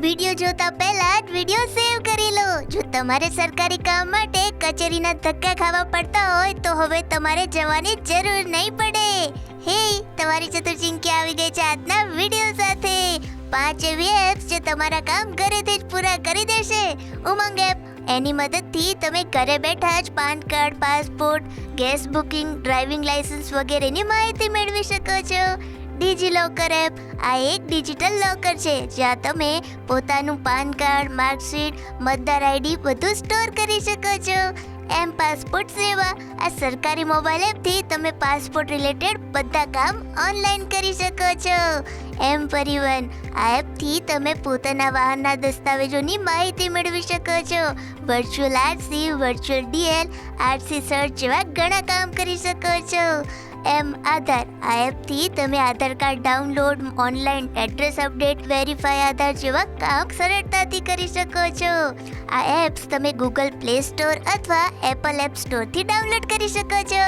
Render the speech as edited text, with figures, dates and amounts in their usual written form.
Video જોતા પહેલા જ વિડિયો સેવ કરી લો. જો તમારે સરકારી કામ માટે કચેરીના ધક્કા ખાવા પડતા હોય તો હવે તમારે જવાની જરૂર નહીં પડે. હે, તમારી ચતુર્ચિંકી આવી ગઈ છે આજના વિડિયો સાથે. 5 એવી એપ્સ જે તમારા કામ ઘરેથી જ પૂરા કરી દેશે. ઉમંગ એપ, એની મદદથી તમે ઘરે બેઠા જ PAN card, passport, gas booking, driving licence વગેરેની માહિતી મેળવી શકો છો. ડિજીલોકર એપ, આ એક ડિજિટલ લોકર છે જ્યાં તમે પોતાનું પાન કાર્ડ, માર્કશીટ, મતદાર આઈડી બધું સ્ટોર કરી શકો છો. એમ પાસપોર્ટ સેવા, આ સરકારી મોબાઈલ એપથી તમે પાસપોર્ટ રિલેટેડ બધા કામ ઓનલાઈન કરી શકો છો. એમ પરિવહન, આ એપથી તમે પોતાના વાહનના દસ્તાવેજોની માહિતી મેળવી શકો છો. Virtual RC, virtual DL, RC search જેવા ઘણા કામ કરી શકો છો. એમ આધાર, આ એપથી તમે Aadhaar card download, online address update, verify Aadhaar જેવા કામ સરળતાથી કરી શકો છો. આ એપ્સ તમે ગૂગલ પ્લે સ્ટોર અથવા એપલ એપ સ્ટોરથી ડાઉનલોડ કરી શકો છો.